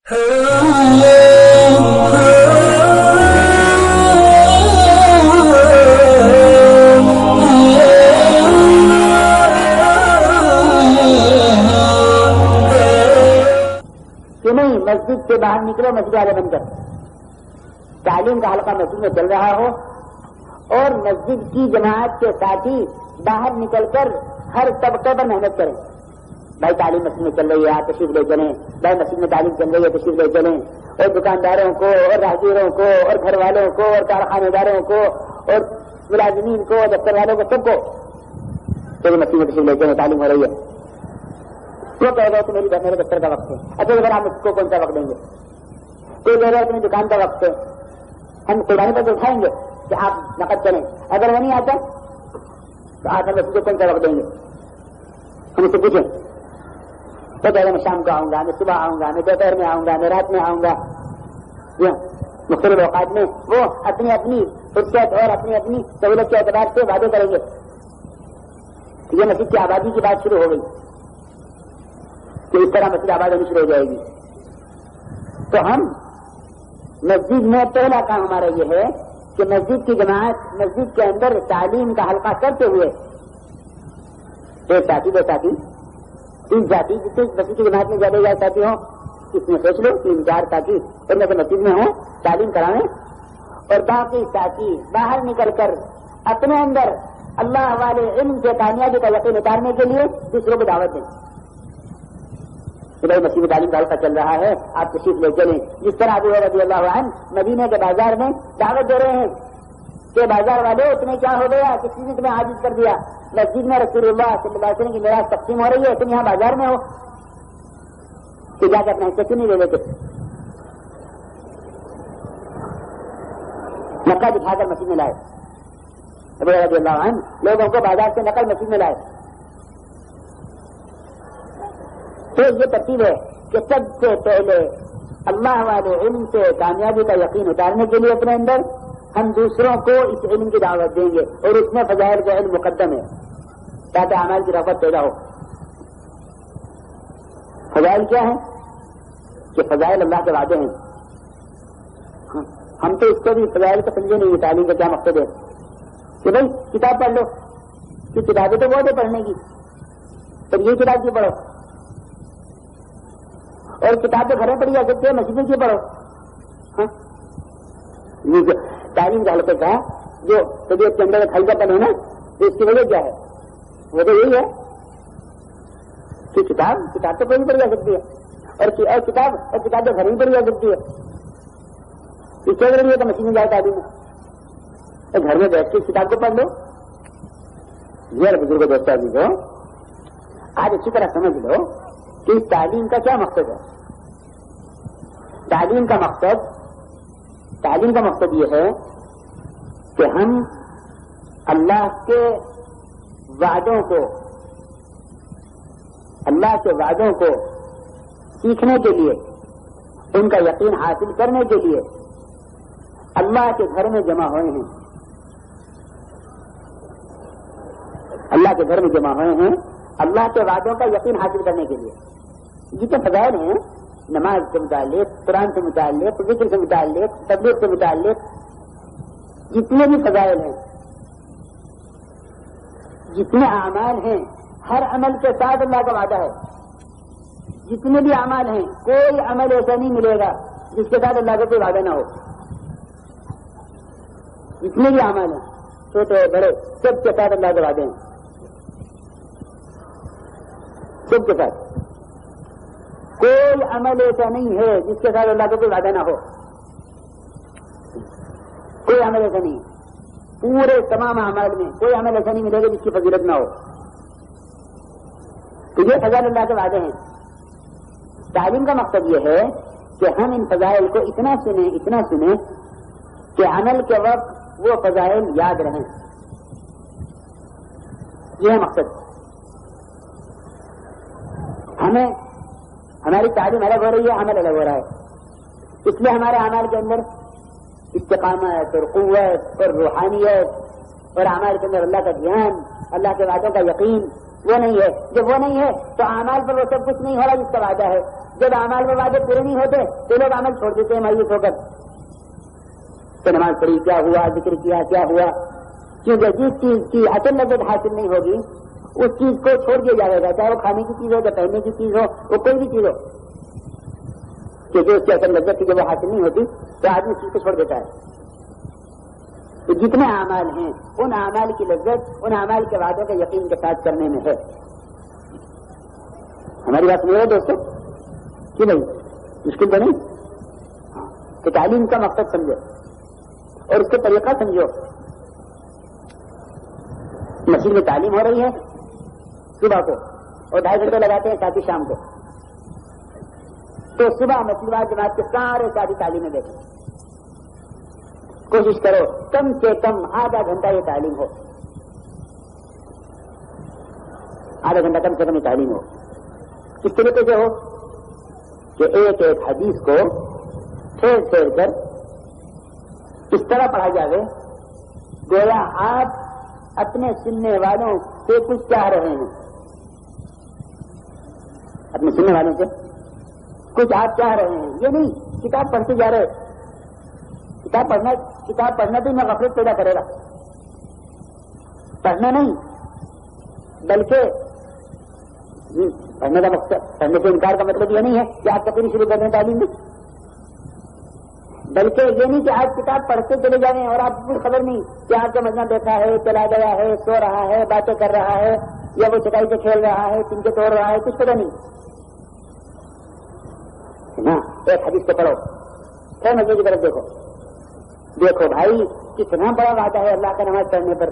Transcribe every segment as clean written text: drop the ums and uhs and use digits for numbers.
کہ نہیں مسجد سے باہر نکلو مسجد والے بن کر، تعلیم کا حلقہ مسجد میں چل رہا ہو اور مسجد کی جماعت کے ساتھی باہر نکل کر ہر طبقے پر محنت کریں. بھائی تعلیم مسجد میں چل رہی ہے آپ تشریف لے چلیں، بھائی مسجد میں تعلیم چل رہی ہے تشریف لے چلیں، اور دکانداروں کو اور راہگیروں کو اور گھر والوں کو اور کارخانے داروں کو اور ملازمین کو اور دفتر والوں کو سب کو تو مسجد میں تشریف لے چلیں، تعلیم ہو رہی ہے. وہ کہہ رہے کہ میرے دفتر کا وقت ہے. اچھا اگر آپ اس کو کون سا وقت دیں گے؟ کوئی کہہ رہے اپنی دکان کا وقت ہے، ہم قربانی پر اٹھائیں گے کہ آپ نقد کریں. اگر وہ نہیں آتا تو آپ ہم اس کو کون سا وقت دیں گے؟ ہم اس سے پوچھیں. تو کہہ رہے میں شام کو آؤں گا، میں صبح آؤں گا، میں دوپہر میں آؤں گا، میں رات میں آؤں گا. مختلف اوقات میں وہ اپنی اپنی فرصت اور اپنی اپنی سہولت کے اعتبار سے وعدے کریں گے. یہ مسجد کی آبادی کی بات شروع ہو گئی کہ اس طرح مسجد آباد ہونی شروع ہو جائے گی. تو ہم مسجد میں پہلا کام ہمارا یہ ہے کہ مسجد کی جماعت مسجد کے اندر تعلیم کا حلقہ کرتے ہوئے ایک ساتھی دو ساتھی تین ساتھی جتنے مسجد کی جماعت میں زیادہ ساتھی ہوں اس میں سوچ لو 3-4 ساتھی ان میں سے مسجد میں ہوں تعلیم کرائیں اور باقی ساتھی باہر نکل کر اپنے اندر اللہ والے علم سے کامیابی کا یقین اتارنے کے لیے دوسروں کو دعوت دیں. مسجد میں تعلیم کا حلقہ چل رہا ہے، آپ تشریف لے چلیں. جس طرح ابو ہریرہ رضی اللہ عنہ مدینے کے بازار میں دعوت دے رہے ہیں کہ بازار والے تمہیں کیا ہو گیا، کسی نے تمہیں عاجز کر دیا، مسجد میں رسول اللہ صلی اللہ علیہ وسلم کی میراث تقسیم ہو رہی ہے، تم یہاں بازار میں ہو کہ جا کے اپنا حصہ کیوں نہیں لے لیتے؟ نقل اٹھا کر مسجد میں لائے. ابو ہریرہ رضی اللہ عنہ لوگوں کو بازار سے نقل مسجد میں لائے. تو یہ ترتیب ہے کہ سب سے پہلے اللہ والے علم سے کامیابی کا یقین اتارنے کے لیے اپنے اندر ہم دوسروں کو اس علم کی دعوت دیں گے اور اس میں فضائل کا علم مقدم ہے تاکہ اعمال کی رغبت پیدا ہو. فضائل کیا ہیں؟ کہ فضائل اللہ کے وعدے ہیں. ہم تو اس کو بھی فضائل کو سمجھے نہیں. تعلیم کا کیا مقصد ہے کہ بھائی کتاب پڑھ لو، کہ کتابیں تو بہت ہے پڑھنے کی، پر یہ کتاب کیوں پڑھو؟ اور کتاب تو گھر میں پڑھی جا سکتے ہیں، مسجد میں کیوں پڑھو؟ یہ تعلیم کا حلقہ کا جو طبیعت کے اندر ایک حلقہ پن ہے نا، تو اس کی وجہ کیا ہے؟ وہ تو یہی ہے کہ کتاب تو کوئی بھی پڑھی جا سکتی ہے اور کتاب تو گھر میں پڑھی جا سکتی ہے. اس کے ذریعے تو مسجد میں جائے تعلیم تو گھر میں بیٹھ کے کتاب کو پڑھ لو. یہ بزرگ دوستوں کو آج اچھی طرح سمجھ لو کہ اس تعلیم کا کیا مقصد ہے. تعلیم کا مقصد یہ ہے کہ ہم اللہ کے وعدوں کو سیکھنے کے لیے، ان کا یقین حاصل کرنے کے لیے اللہ کے گھر میں جمع ہوئے ہیں. اللہ کے وعدوں کا یقین حاصل کرنے کے لیے جتنے فضائل ہیں، نماز سے متعلق، قرآن سے متعلق، ذکر سے متعلق، تبلیغ سے متعلق جتنے بھی فضائل ہیں، جتنے اعمال ہیں، ہر عمل کے ساتھ اللہ کا وعدہ ہے. جتنے بھی اعمال ہیں کوئی عمل ایسا نہیں ملے گا جس کے ساتھ اللہ کا کوئی وعدہ نہ ہو. جتنے بھی اعمال ہیں چھوٹے بڑے سب کے ساتھ اللہ کے وعدے ہیں. سب کے ساتھ کوئی عمل ایسا نہیں ہے جس کے ساتھ اللہ کا کوئی وعدہ نہ ہو. کوئی عمل ایسا نہیں. پورے تمام اعمال میں کوئی عمل ایسا نہیں ملے گا جس کی فضیلت نہ ہو. تو یہ فضائل اللہ کے وعدے ہیں. تعلیم کا مقصد یہ ہے کہ ہم ان فضائل کو اتنا سنیں کہ عمل کے وقت وہ فضائل یاد رہیں. یہ ہے مقصد. ہماری تعلیم الگ ہو رہی ہے، عمل الگ ہو رہا ہے. اس لیے ہمارے اعمال کے اندر استقامت اور قوت اور روحانیت اور اعمال کے اندر اللہ کا دھیان، اللہ کے وعدوں کا یقین وہ نہیں ہے. جب وہ نہیں ہے تو اعمال پر وہ سب کچھ نہیں ہو رہا جس کا وعدہ ہے. جب اعمال میں وعدے پورے نہیں ہوتے تو لوگ عمل چھوڑ دیتے ہیں مایوس ہو کر کہ نماز پڑھی کیا ہوا، ذکر کیا کیا ہوا، کیونکہ جس چیز کی اصل لذت حاصل نہیں ہوگی اس چیز کو چھوڑ دیا جائے گا، چاہے وہ کھانے کی چیز ہو یا پہننے کی چیز ہو، وہ کوئی بھی چیز ہو، کیونکہ اس کی اصل لذت کی جب وہ حاصل نہیں ہوتی تو آدمی اس چیز کو چھوڑ دیتا ہے۔ تو جتنے اعمال ہیں ان اعمال کی لذت ان اعمال کے وعدوں کے یقین کے ساتھ کرنے میں ہے۔ ہماری بات سمجھ رہے دوستو کہ نہیں؟ مشکل تو نہیں؟ تو تعلیم کا مقصد سمجھو اور اس کا طریقہ سمجھو۔ مسجد میں تعلیم ہو رہی ہے صبح کو اور 2.5 گھنٹے لگاتے ہیں ساتھی شام کو، تو صبح مسجد جماعت کے سارے ساتھی تعلیمیں دیکھیں، کوشش کرو کم سے کم آدھا گھنٹہ یہ تعلیم ہو، آدھا گھنٹہ کم سے کم یہ تعلیم ہو۔ کس طریقے سے ہو کہ ایک ایک حدیث کو پھیر پھیر کر اس طرح پڑھا جائے گویا آپ اپنے سننے والوں سے کچھ چاہ رہے ہیں، اپنے سننے والوں سے کچھ آپ چاہ رہے ہیں، یہ نہیں کتاب پڑھتے جا رہے۔ کتاب پڑھنا تو میں غفلت پیدا کرے گا، پڑھنا نہیں بلکہ پڑھنے کا مقصد، پڑھنے سے انکار کا مطلب یہ نہیں ہے کہ آپ تقریر شروع کر دیں تعلیم میں، بلکہ یہ نہیں کہ آپ کتاب پڑھتے چلے جائیں اور آپ کو خبر نہیں کہ آپ کا مجمع بیٹھا ہے، چلا گیا ہے، سو رہا ہے، باتیں کر رہا ہے، یا وہ چٹائی سے کھیل رہا ہے، تنکے توڑ رہا ہے، کچھ پتہ نہیں نا۔ ایک حدیث کو پڑھو، پھر مجمع کی طرف دیکھو بھائی کتنا بڑا وعدہ ہے اللہ کا نماز پڑھنے پر،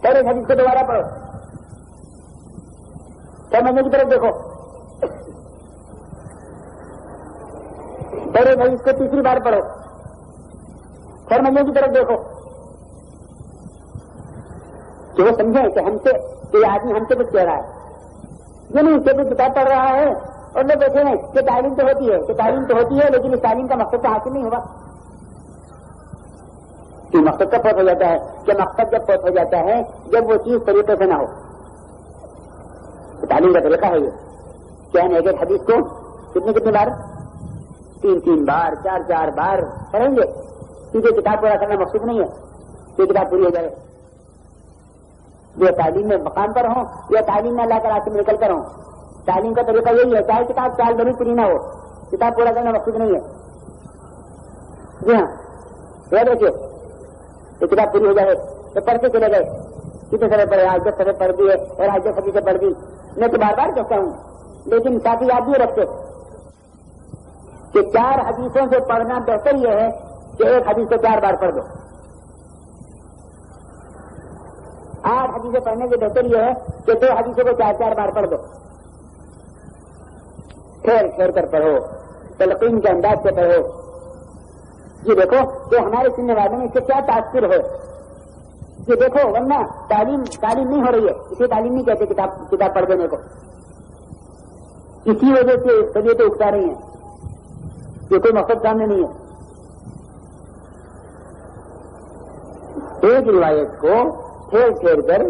پھر ایک حدیث کو دوبارہ پڑھو، پھر مجمع کی طرف دیکھو، پھر ایک حدیث کو تیسری بار پڑھو، پھر مجمع کی طرف دیکھو کہ وہ سمجھیں کہ ہم سے کہ یہ آدمی ہم سے کچھ کہہ رہا ہے، یہ نہیں کہ کوئی کتاب پڑھ رہا ہے اور لوگ بیٹھے ہیں کہ تعلیم تو ہوتی ہے، کہ تعلیم تو ہوتی ہے لیکن اس تعلیم کا مقصد تو حاصل نہیں ہوگا۔ کہ مقصد کب فوت ہو جاتا ہے؟ کہ مقصد جب فوت ہو جاتا ہے جب وہ چیز طریقے سے نہ ہو۔ تو تعلیم کا طریقہ ہے یہ کہ ہم ایک ایک حدیث کو کتنے بار، 3 بار 4 بار پڑھیں گے، کیونکہ کتاب پورا کرنا مقصود نہیں ہے کہ کتاب پوری ہو جائے، جو تعلیم میں مقام پر ہوں یا تعلیم میں اللہ کے راستے میں نکل کر ہوں۔ تعلیم کا طریقہ یہی ہے، چاہے کتاب سال بھر پوری نہ ہو، کتاب پورا کرنا مقصود نہیں ہے۔ جی ہاں، یہ دیکھیے یہ کتاب پوری ہو جائے تو پڑھتے چلے گئے، کتنے سفر پڑھے، آج 10 سفر پڑھ دیے اور آج 10 حدیثیں پڑھ دی، میں تو بار بار کہتا ہوں، لیکن ساتھی یاد بھی رکھتے کہ 4 حدیثوں سے پڑھنا بہتر یہ ہے کہ ایک حدیث کو 4 بار پڑھ دو، 8 حدیثیں پڑھنے سے بہتر یہ ہے کہ 2 حدیثوں کو 4 بار پڑھ دو، پھیر کر پڑھو، تلقین کے انداز سے پڑھو۔ یہ دیکھو کہ ہمارے سننے والوں میں اس سے کیا تاثر ہے، یہ دیکھو، ورنہ تعلیم نہیں ہو رہی ہے، اسے تعلیم نہیں کہتے کتاب پڑھ دینے کو، اسی وجہ سے طبیعتیں اکتا رہی ہیں، یہ کوئی مقصد سامنے نہیں ہے۔ ایک روایت کو پھیر کر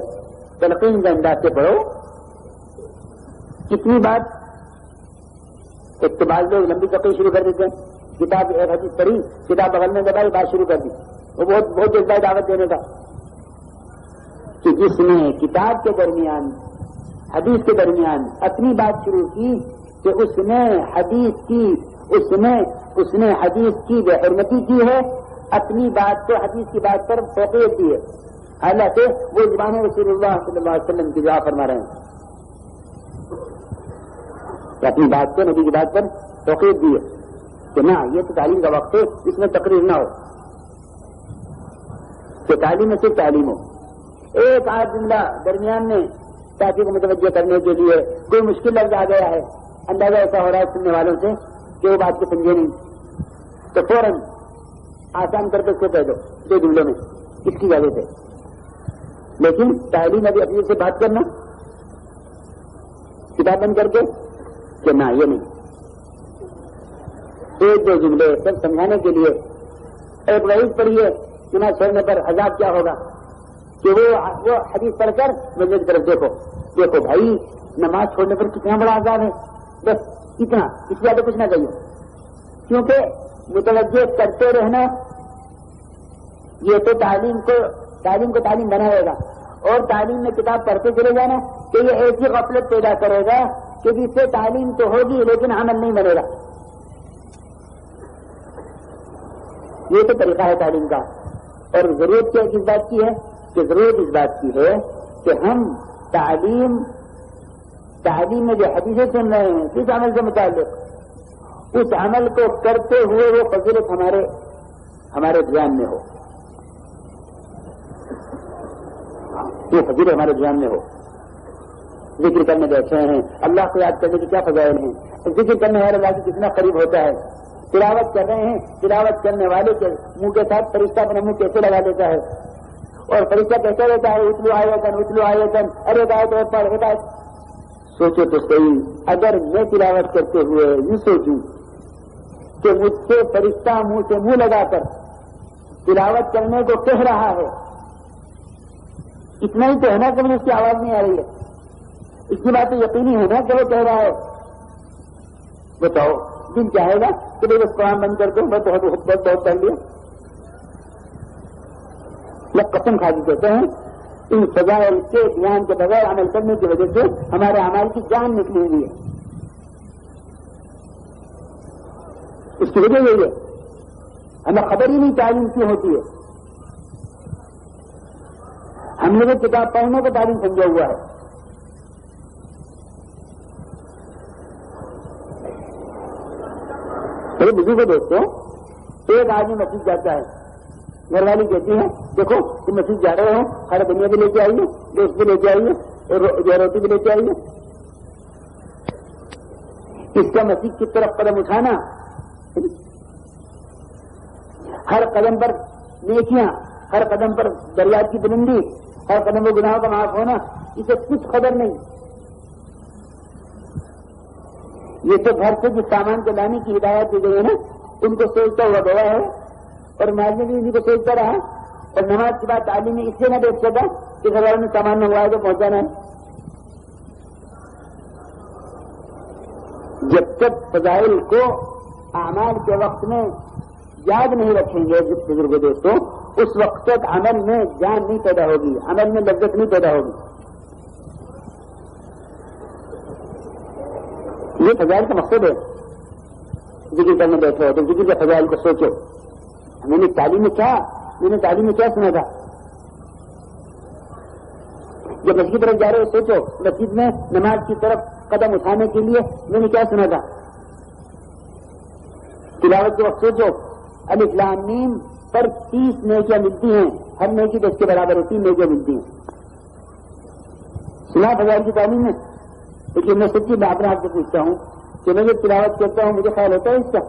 تلقین کے انداز سے پڑھو، کتنی بات؟ ایک تو بعض لوگ لمبی تقریر شروع کر دیتے ہیں، کتاب ایک حدیث پڑھی، کتاب بغل میں دبائی، بات شروع کر دی، وہ بہت جذبہ دعوت دینے کا کہ جس نے کتاب کے درمیان حدیث کے درمیان اپنی بات شروع کی کہ اس نے حدیث کی بے حرمتی کی ہے، اپنی بات کو حدیث کی بات پر فوقیت دی ہے، حالانکہ وہ زبان رسول اللہ صلی اللہ علیہ وسلم کی دعا فرما رہے ہیں کہ اپنی بات کو نبی کی بات پر فوقیت دی ہے کہ نہ یہ تو تعلیم کا وقت ہے، اس میں تقریر نہ ہو، کہ تعلیم میں صرف تعلیم ہو۔ ایک آدھ جملہ درمیان میں ساتھی کو متوجہ کرنے کے لیے کوئی مشکل لفظ آ گیا ہے، اندازہ ایسا ہو رہا ہے سننے والوں سے کہ وہ بات کو سمجھے نہیں، تو فوراً آسان کر کے اس کو کہہ دو 2 جملوں میں، اس کی وجہ سے۔ لیکن تعلیم ابھی اپنی سے بات کرنا کتاب بند کر کے کہ نہ یہ نہیں، 1-2 جملے سب سمجھانے کے لیے ایک وعید پڑھی ہے، چنا چھوڑنے پر عذاب کیا ہوگا، کہ وہ حدیث پڑھ کر مجھے کی طرف دیکھو بھائی نماز چھوڑنے پر کتنا بڑا عذاب ہے، بس اتنا، اس سے زیادہ کچھ نہ کہیے، کیونکہ متوجہ کرتے رہنا یہ تو تعلیم کو تعلیم بنائے گا، اور تعلیم میں کتاب پڑھتے چلے جانا کہ یہ ایسی غفلت پیدا کرے گا کہ جس سے تعلیم تو ہوگی لیکن عمل نہیں بنے گا. یہ تو طریقہ ہے تعلیم کا. اور ضرورت کیا کس بات کی ہے؟ کہ ضرورت اس بات کی ہے کہ ہم تعلیم میں جو حدیثیں سن رہے ہیں کس عمل سے متعلق، اس عمل کو کرتے ہوئے وہ فضیلت ہمارے دھیان میں ہو، یہ فضیلت ہمارے دھیان میں ہو. ذکر کرنے بیٹھے ہیں، اللہ کو یاد کرنے کے کیا فضائل ہیں، ذکر کرنے والے اللہ سے کتنا قریب ہوتا ہے. تلاوت کر رہے ہیں، تلاوت کرنے والے کے منہ کے ساتھ فرشتہ اپنا منہ کیسے لگا دیتا ہے، اور فرشتہ کیسا رہتا ہے، اتلو آیتن، ارے آیت اور پڑھ ہدایت. سوچو تو صحیح، اگر میں تلاوت کرتے ہوئے یہ سوچوں کہ مجھ سے فرشتہ منہ سے منہ لگا کر تلاوت کرنے کو کہہ رہا ہے، اتنا ہی تو ہے نا کہ مجھے اس کی آواز نہیں آ رہی ہے، اس کی بات تو یقینی ہے نا کہ وہ کہہ رہا ہے. بتاؤ دن چاہے گا کہ بھائی بس قرآن بند کر دو، میں بہت کر لیا. یا قسم کھا کے کہتے ہیں ان فضائل کے دھیان کے بغیر عمل کرنے کی وجہ سے ہمارے اعمال کی جان نکلی ہوئی ہے. اس کی وجہ یہی ہے ہمیں خبر ہی نہیں تعلیم کیوں ہوتی ہے. ہم نے وہ کتاب پڑھنے کو تعلیم سمجھا ہوا ہے. میرے بزرگ دوستوں، ایک آدمی مسجد جاتا ہے، گھر والی کہتی ہے دیکھو تم مسجد جا رہے ہو، ہر دنیا بھی لے کے آئیے، گوشت بھی لے کے آئیے، اور روٹی بھی لے کے آئیے. اس کا مسجد کی طرف قدم اٹھانا، ہر قدم پر نیکیاں، ہر قدم پر دریات کی بلندی، ہر قدم پر گناہوں کا معاف ہونا، اسے کچھ خبر نہیں. یہ تو گھر سے جس سامان کو لانے کی ہدایت دی گئی ہے نا، ان کو سوچتا ہوا گیا ہے، اور معلوم بھی انہیں کو سوچتا رہا، اور نماز کے بعد تعلیم میں اس لیے نہ دیکھ سکا کہ گھر والوں نے سامان منگوایا تو پہنچانا ہے. جب تک فضائل کو اعمال کے وقت میں یاد نہیں رکھیں گے بزرگ دوستوں، اس وقت تک عمل میں جان نہیں پیدا ہوگی، عمل میں لذت نہیں پیدا ہوگی. یہ فضائل کا مقصد ہے. ذکر کرنے بیٹھے ہو تو ذکر کے فضائل کو سوچو. میں نے تعلیم میں کیا سنا تھا؟ جب مسجد کی طرف جا رہے ہو سوچو مسجد میں نماز کی طرف قدم اٹھانے کے لیے میں نے کیا سنا تھا. تلاوت کے وقت سوچو الف لام میم پر 30 نیکیاں ملتی ہیں، ہر نیکی 10 کے برابر ہے، 3 نیکیاں ملتی ہیں. سنا فضائل کی تعلیم میں. لیکن میں سچی میں اپنے آپ سے پوچھتا ہوں کہ میں جب تلاوت کرتا ہوں مجھے خیال ہوتا ہے اس کا؟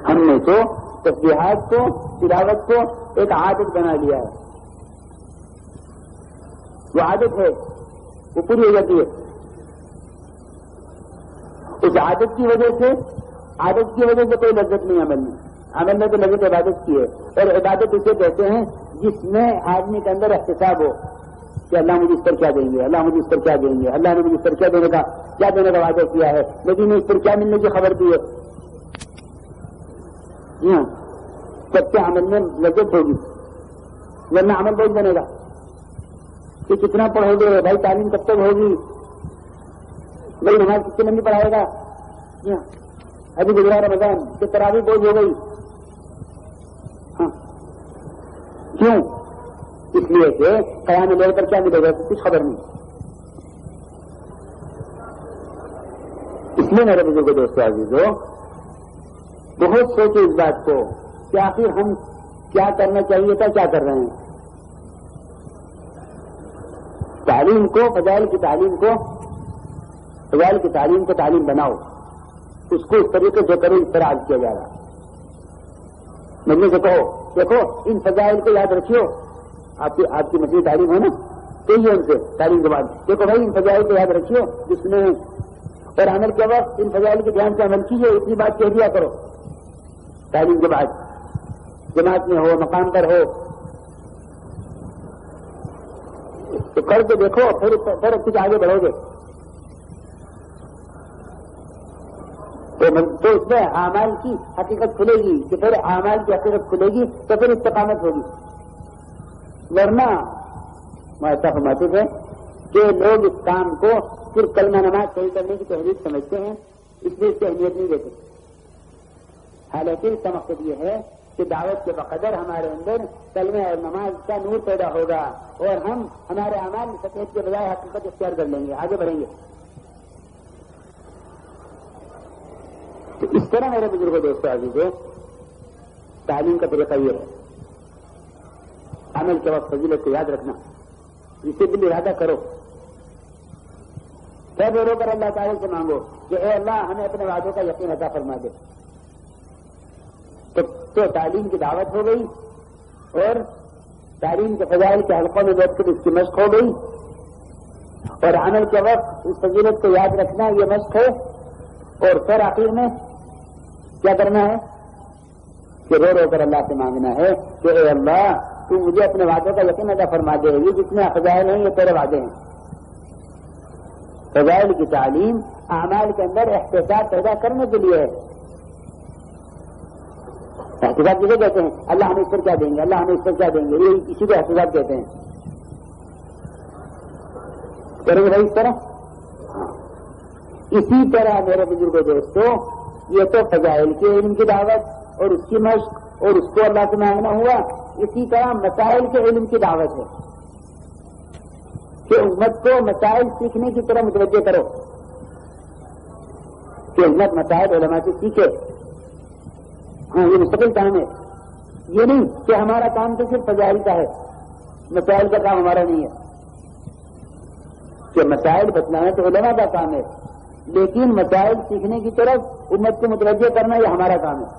ہم نے تو تسبیحات کو، تلاوت کو ایک عادت بنا لیا ہے. وہ عادت ہے، وہ پوری ہو جاتی ہے. اس عادت کی وجہ سے کوئی لذت نہیں عمل میں. عمل میں تو لذت عبادت کی ہے، اور عبادت اسے کہتے ہیں جس میں آدمی کے اندر احتساب ہو کہ اللہ مجھے اس پر کیا دیں گے، اللہ مجھے اس پر کیا دیں گے، اللہ نے مجھے اس پر کیا دینے کا وعدہ کیا ہے، نبی نے اس پر کیا ملنے کی خبر دی ہے. جی ہاں، سب کے عمل میں لذت ہوگی، ورنہ عمل بوجھ بنے گا کہ کتنا پڑھو گے بھائی، تعلیم کب تک ہوگی بھائی، نماز کتنے لمبی پڑھائے گا. جی ہاں، ابھی گزرا رمضان کہ تراویح بوجھ ہو گئی. ہاں کیوں؟ اس لیے کہ قیام لیل پر کیا ملے گا کچھ خبر نہیں. اس لیے میرے بزرگ دوستوں عزیزو، بہت سوچو اس بات کو کہ آخر ہم کیا کرنا چاہیے تھا، کیا کر رہے ہیں. تعلیم کو، فضائل کی تعلیم کو تعلیم بناؤ، اس کو اس طریقے سے کرو اس طرح آج کیا جا رہا. مجھے سے کہو دیکھو ان فضائل کو یاد رکھیو. آپ کی مسجد تعلیم ہے نا، کہیے ان سے تعلیم کے بعد دیکھو بھائی ان فضائل کو یاد رکھیو جس میں، اور عمل کے وقت ان فضائل کے دھیان سے عمل کیجیے. اتنی بات کہہ دیا کرو تعلیم کے بعد، جماعت میں ہو، مقام پر ہو تو کر کے دیکھو، پھر کچھ آگے بڑھو گے. تو اس میں اعمال کی حقیقت کھلے گی کہ پھر اعمال کی حقیقت کھلے گی تو پھر استقامت ہوگی. ورنہ ایسا فرماتے تھے کہ لوگ اس کام کو صرف کلمہ نماز صحیح کرنے کی تحریک سمجھتے ہیں، اس لیے اس کی اہمیت نہیں دیتے. حالانکہ اس کا مقصد یہ ہے کہ دعوت کے بقدر ہمارے اندر کلمہ اور نماز کا نور پیدا ہوگا اور ہم ہمارے اعمال سفید کے بجائے حقیقت اختیار کر لیں گے، آگے بڑھیں گے. تو اس طرح میرے بزرگوں دوستوں عزیزوں، تعلیم کا طریقہ یہ ہے، عمل کے وقت فضیلت کو یاد رکھنا، جسے دل ارادہ کرو، سب رو کر اللہ تعالی سے مانگو کہ اے اللہ ہمیں اپنے وعدوں کا یقین عطا فرما دے. تو تعلیم کی دعوت ہو گئی اور تعلیم کے فضائل کے حلقوں میں بیٹھ کر اس کی مشق ہو گئی، اور عمل کے وقت اس فضیلت کو یاد رکھنا یہ مشق ہے. اور پھر آخر میں کیا کرنا ہے کہ رو رو کر اللہ سے مانگنا ہے کہ اے اللہ تو مجھے اپنے وعدوں کا یقین عطا فرما دے. یہ جتنے فضائل ہیں یہ تیرے وعدے ہیں. فضائل کی تعلیم اعمال کے اندر احتساب پیدا کرنے کے لیے ہے. احتساب کسے کہتے ہیں؟ اللہ ہمیں اس پر کیا دیں گے، اللہ ہمیں اس پر کیا دیں گے، یہ اسی کو احتساب کہتے ہیں. کریں گے بھائی اس طرح؟ اسی طرح میرے بزرگوں دوستوں، یہ تو فضائل کے علم کی دعوت اور اس کی مشق اور اس کو اللہ سے مانگنا ہوا. اسی طرح مسائل کے علم کی دعوت ہے کہ امت کو مسائل سیکھنے کی طرح متوجہ کرو، کہ امت مسائل علماء سے سیکھے. ہاں یہ مستقل کام ہے، یہ نہیں کہ ہمارا کام تو صرف فضائل کا ہے، مسائل کا کام ہمارا نہیں ہے. کہ مسائل بتلانا تو علماء کا کام ہے، لیکن مسائل سیکھنے کی طرف امت کو متوجہ کرنا یہ ہمارا کام ہے.